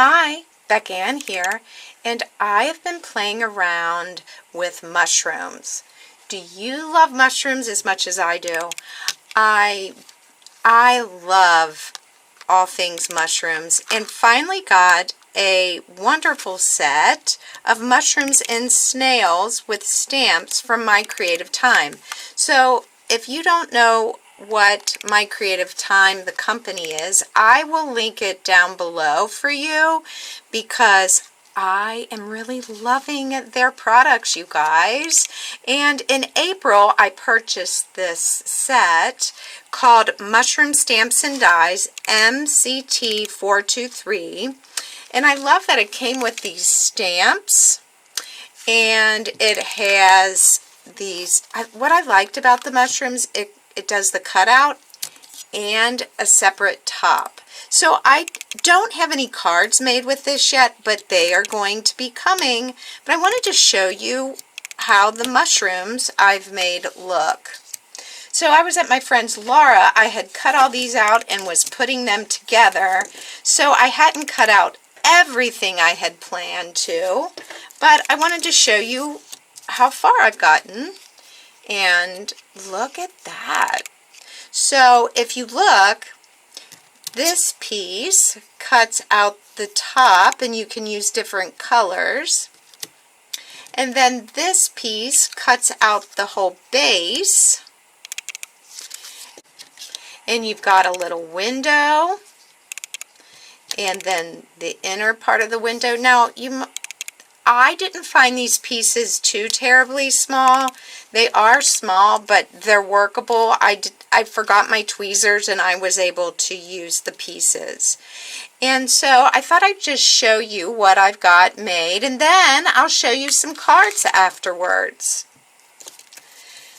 Hi, Beck Ann here, and I have been playing around with mushrooms. Do you love mushrooms as much as I do? I love all things mushrooms, and finally got a wonderful set of mushrooms and snails with stamps from My Creative Time. So if you don't know what My Creative Time, the company, is, I will link it down below for you because I am really loving their products, you guys. And in April, I purchased this set called Mushroom Stamps and Dies MCT 423. And I love that it came with these stamps. And it has these, what I liked about the mushrooms, it does the cutout and a separate top. So I don't have any cards made with this yet, but they are going to be coming. But I wanted to show you how the mushrooms I've made look. So I was at my friend's Laura. I had cut all these out and was putting them together. So I hadn't cut out everything I had planned to, but I wanted to show you how far I've gotten. And look at that. So if you look, this piece cuts out the top, and you can use different colors. And then this piece cuts out the whole base. And you've got a little window. And then the inner part of the window. Now, I didn't find these pieces too terribly small. They are small, but they're workable. I forgot my tweezers and I was able to use the pieces. And so I thought I'd just show you what I've got made, and then I'll show you some cards afterwards.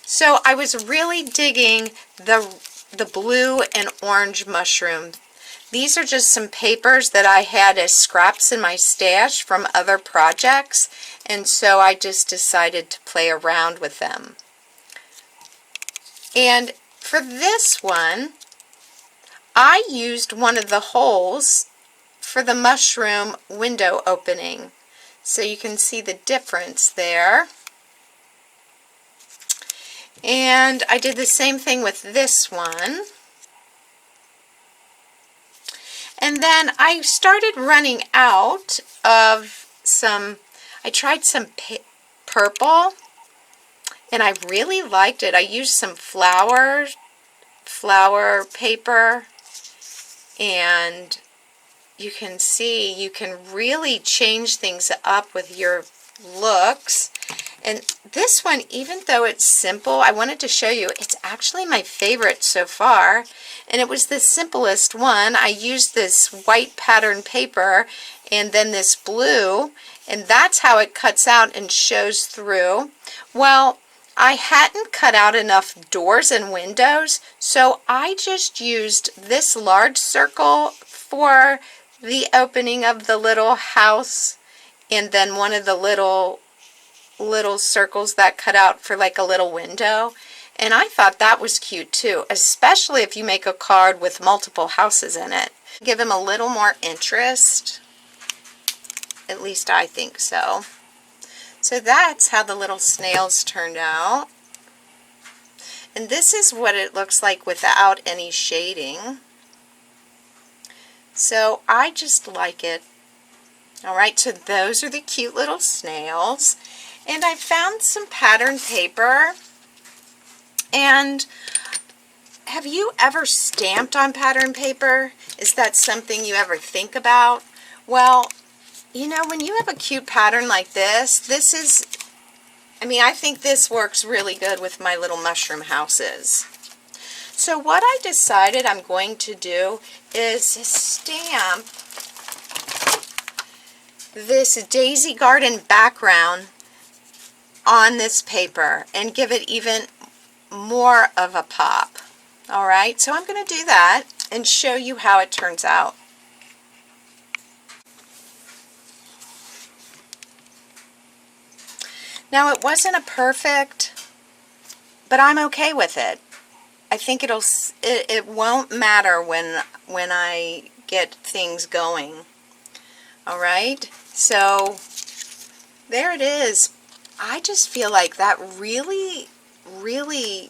So I was really digging the blue and orange mushroom. These are just some papers that I had as scraps in my stash from other projects, and so I just decided to play around with them. And for this one, I used one of the holes for the mushroom window opening, so you can see the difference there. And I did the same thing with this one. And then I started running out of I tried some purple, and I really liked it. I used some flower paper, and you can see you can really change things up with your looks. And this one, even though it's simple, I wanted to show you, it's actually my favorite so far. And it was the simplest one. I used this white pattern paper and then this blue, and that's how it cuts out and shows through. Well, I hadn't cut out enough doors and windows, so I just used this large circle for the opening of the little house, and then one of the little circles that cut out for like a little window. And I thought that was cute too, especially if you make a card with multiple houses in it. Give them a little more interest. At least I think so. So that's how the little snails turned out. And this is what it looks like without any shading. So I just like it. Alright, so those are the cute little snails. And I found some pattern paper. And have you ever stamped on pattern paper? Is that something you ever think about? Well, you know, when you have a cute pattern like this is, I think this works really good with my little mushroom houses. So what I decided I'm going to do is stamp this daisy garden background on this paper and give it even more of a pop. Alright, so I'm going to do that and show you how it turns out. Now, it wasn't a perfect, but I'm okay with it. I think it won't matter when I get things going. All right, so there it is. I just feel like that really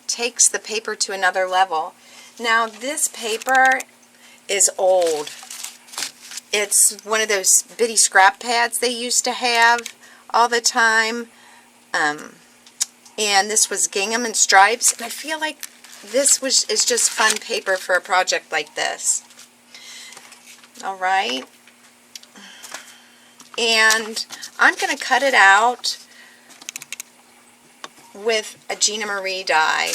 takes the paper to another level. Now this paper is old. It's one of those bitty scrap pads they used to have all the time. And this was gingham and stripes. And I feel like this is just fun paper for a project like this. All right. And I'm going to cut it out with a Gina Marie die.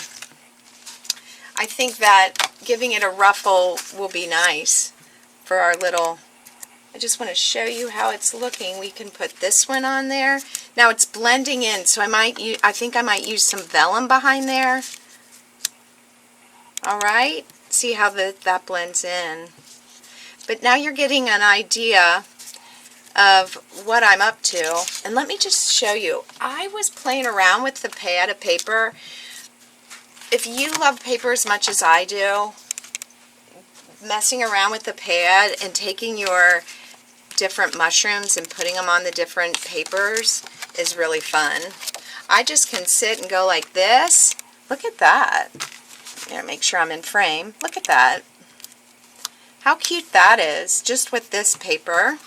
I think that giving it a ruffle will be nice for our little... I just want to show you how it's looking. We can put this one on there. Now it's blending in, so I think I might use some vellum behind there. All right, see how that blends in. But now you're getting an idea of what I'm up to. And let me just show you. I was playing around with the pad of paper. If you love paper as much as I do, messing around with the pad and taking your different mushrooms and putting them on the different papers is really fun. I just can sit and go like this. Look at that. Here, make sure I'm in frame. Look at that. How cute that is, just with this paper.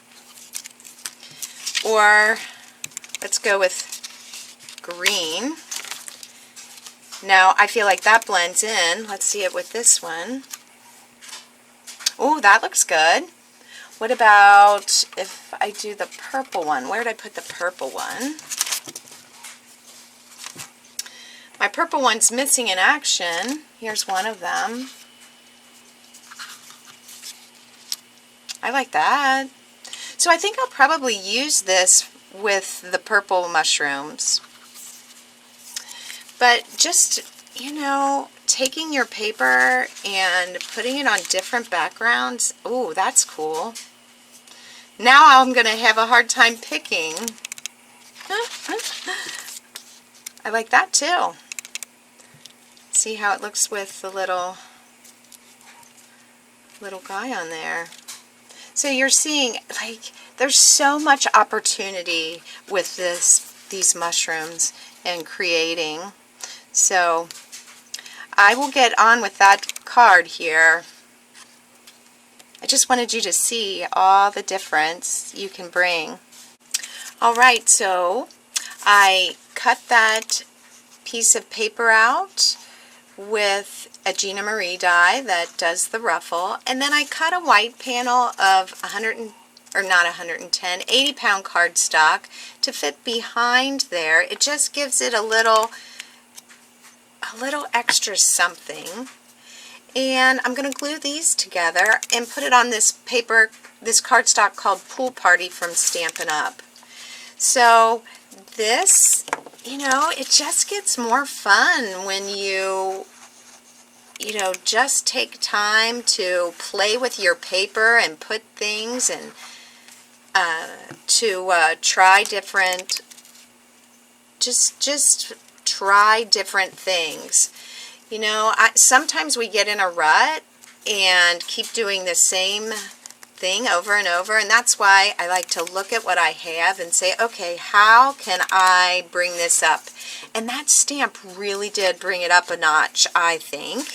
Or let's go with green. Now I feel like that blends in. Let's see it with this one. Oh, that looks good. What about if I do the purple one? Where did I put the purple one? My purple one's missing in action. Here's one of them. I like that. So I think I'll probably use this with the purple mushrooms. But just, you know, taking your paper and putting it on different backgrounds, ooh, that's cool. Now I'm going to have a hard time picking. I like that too. See how it looks with the little guy on there. So you're seeing, like, there's so much opportunity with these mushrooms and creating. So I will get on with that card here. I just wanted you to see all the difference you can bring. All right, so I cut that piece of paper out with a Gina Marie die that does the ruffle, and then I cut a white panel of 80-pound cardstock to fit behind there. It just gives it a little extra something. And I'm going to glue these together and put it on this paper, this cardstock called Pool Party from Stampin' Up. So this, you know, it just gets more fun when you know, just take time to play with your paper and put things and to try different, just try different things. You know, sometimes we get in a rut and keep doing the same thing over and over, and that's why I like to look at what I have and say, okay, how can I bring this up? And that stamp really did bring it up a notch, I think.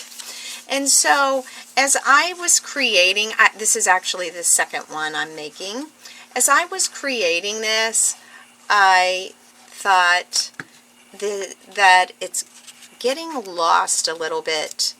And so as I was creating, this is actually the second one I'm making. As I was creating this, I thought that it's getting lost a little bit.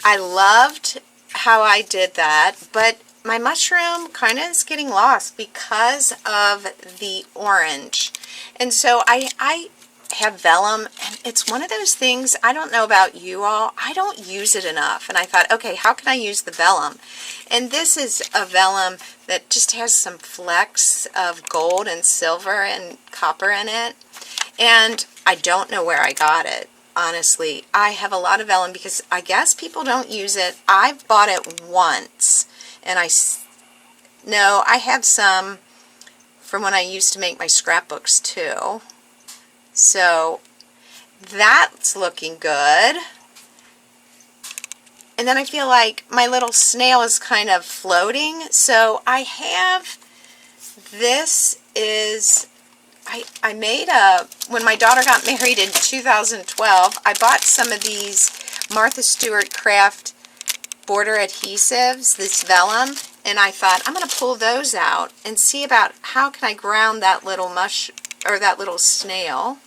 I loved how I did that, but my mushroom kind of is getting lost because of the orange. And so I have vellum, and it's one of those things, I don't know about you all, I don't use it enough. And I thought, okay, how can I use the vellum? And this is a vellum that just has some flecks of gold and silver and copper in it. And I don't know where I got it. Honestly, I have a lot of vellum because I guess people don't use it. I've bought it once, and I have some from when I used to make my scrapbooks too. So that's looking good. And then I feel like my little snail is kind of floating, so I have this is, I made when my daughter got married in 2012, I bought some of these Martha Stewart Craft border adhesives, this vellum, and I thought I'm going to pull those out and see about how can I ground that little that little snail.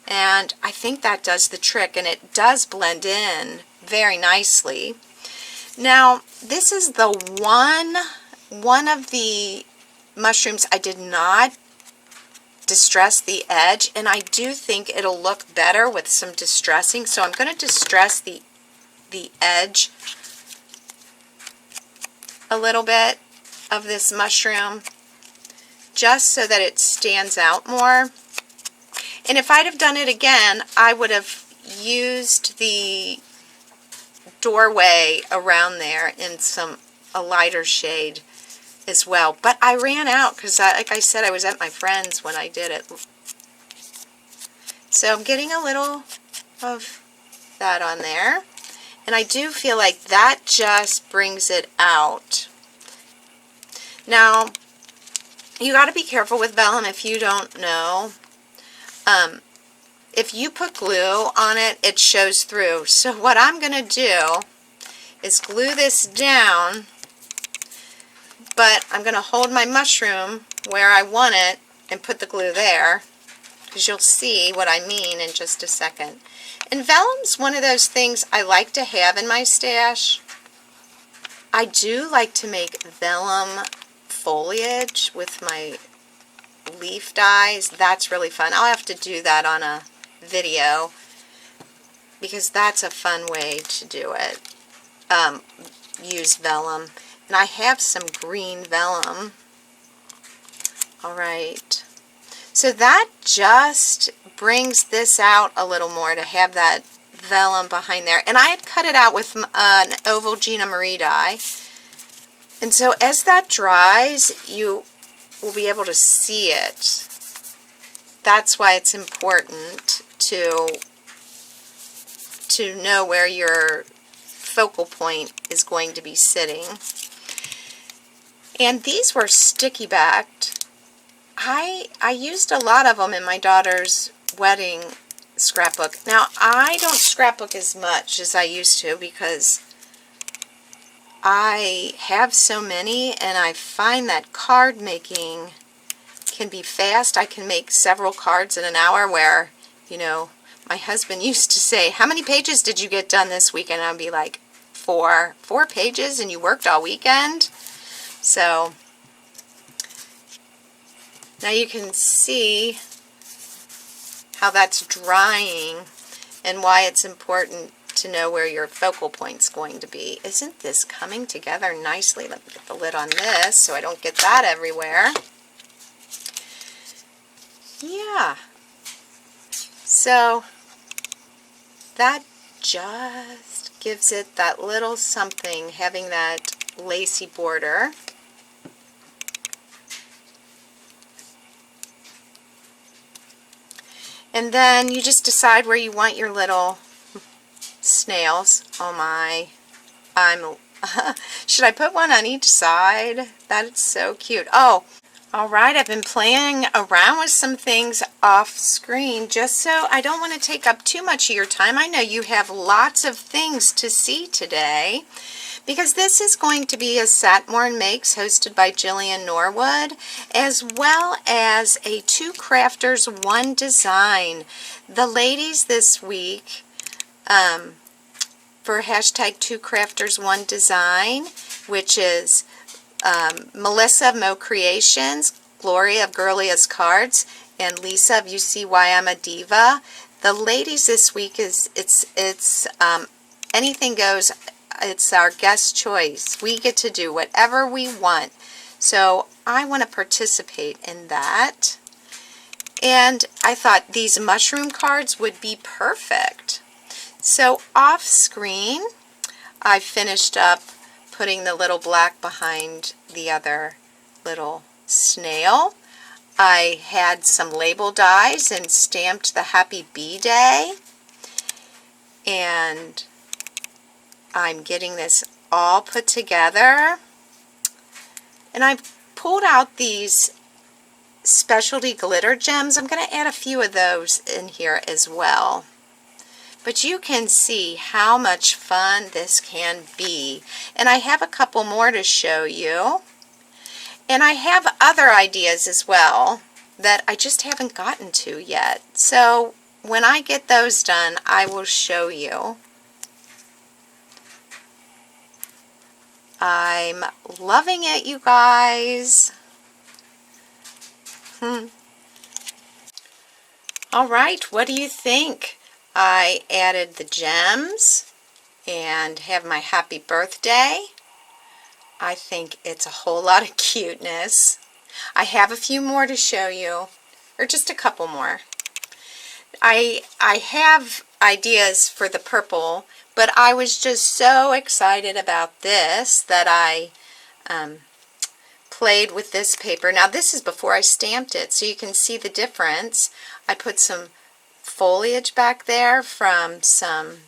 And I think that does the trick, and it does blend in very nicely. Now, this is the one of the mushrooms I did not distress the edge, and I do think it'll look better with some distressing. So I'm going to distress the edge a little bit of this mushroom just so that it stands out more. And if I'd have done it again, I would have used the doorway around there in a lighter shade as well. But I ran out because, like I said, I was at my friend's when I did it. So I'm getting a little of that on there. And I do feel like that just brings it out. Now, you got to be careful with vellum if you don't know. If you put glue on it, it shows through. So what I'm going to do is glue this down, but I'm going to hold my mushroom where I want it and put the glue there, because you'll see what I mean in just a second. And vellum's one of those things I like to have in my stash. I do like to make vellum foliage with my leaf dies. That's really fun. I'll have to do that on a video because that's a fun way to do it. Use vellum. And I have some green vellum. Alright. So that just brings this out a little more to have that vellum behind there. And I had cut it out with an oval Gina Marie die. And so as that dries, you will be able to see it. That's why it's important to know where your focal point is going to be sitting. And these were sticky backed. I used a lot of them in my daughter's wedding scrapbook. Now, I don't scrapbook as much as I used to because I have so many, and I find that card making can be fast. I can make several cards in an hour where, you know, my husband used to say, how many pages did you get done this weekend? I'd be like, 4 pages, and you worked all weekend? So now you can see how that's drying and why it's important to know where your focal point's going to be. Isn't this coming together nicely? Let me get the lid on this so I don't get that everywhere. Yeah. So that just gives it that little something, having that lacy border. And then you just decide where you want your little snails. Oh my, should I put one on each side? That's so cute. Oh, alright, I've been playing around with some things off screen just so I don't want to take up too much of your time. I know you have lots of things to see today because this is going to be a Satmorn Makes hosted by Jillian Norwood, as well as a 2 Crafters 1 Design. The ladies this week for hashtag 2 Crafters 1 Design, which is Melissa of Mo Creations, Gloria of Girlia's Cards, and Lisa of You See Why I'm a Diva. The ladies this week it's anything goes. It's our guest choice. We get to do whatever we want. So I want to participate in that. And I thought these mushroom cards would be perfect. So off screen, I finished up putting the little black behind the other little snail. I had some label dies and stamped the Happy Bee Day. And I'm getting this all put together. And I pulled out these specialty glitter gems. I'm going to add a few of those in here as well. But you can see how much fun this can be. And I have a couple more to show you. And I have other ideas as well that I just haven't gotten to yet. So when I get those done, I will show you. I'm loving it, you guys. All right, what do you think? I added the gems and have my happy birthday. I think it's a whole lot of cuteness. I have a few more to show you, or just a couple more. I have ideas for the purple, but I was just so excited about this that I played with this paper. Now this is before I stamped it, so you can see the difference. I put some foliage back there from some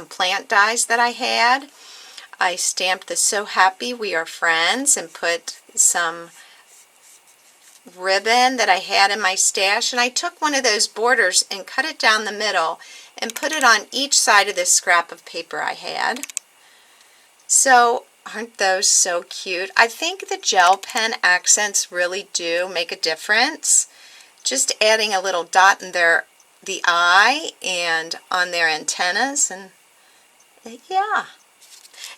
plant dies that I had. I stamped the So Happy We Are Friends and put some ribbon that I had in my stash, and I took one of those borders and cut it down the middle and put it on each side of this scrap of paper I had. So aren't those so cute? I think the gel pen accents really do make a difference. Just adding a little dot in there, the eye and on their antennas, and yeah.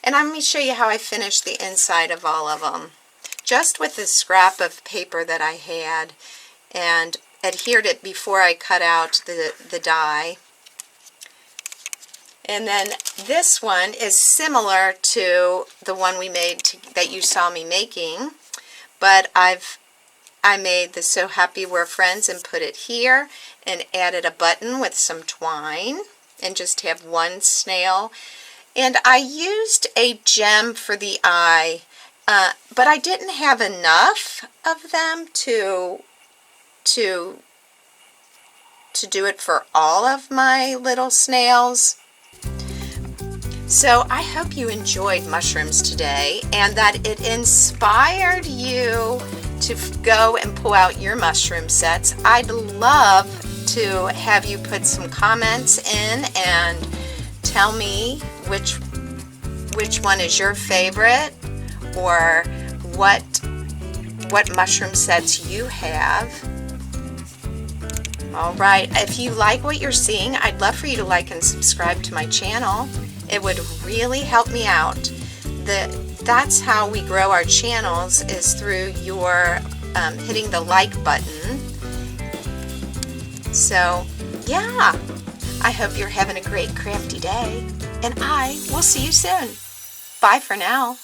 And let me show you how I finished the inside of all of them. Just with the scrap of paper that I had and adhered it before I cut out the die. And then this one is similar to the one we made that you saw me making, but I made the So Happy We're Friends and put it here and added a button with some twine and just have one snail. And I used a gem for the eye, but I didn't have enough of them to do it for all of my little snails. So I hope you enjoyed mushrooms today and that it inspired you to go and pull out your mushroom sets. I'd love to have you put some comments in and tell me which one is your favorite, or what mushroom sets you have. All right, if you like what you're seeing, I'd love for you to like and subscribe to my channel. It would really help me out. That's how we grow our channels, is through your hitting the like button. So yeah, I hope you're having a great crafty day, and I will see you soon. Bye for now.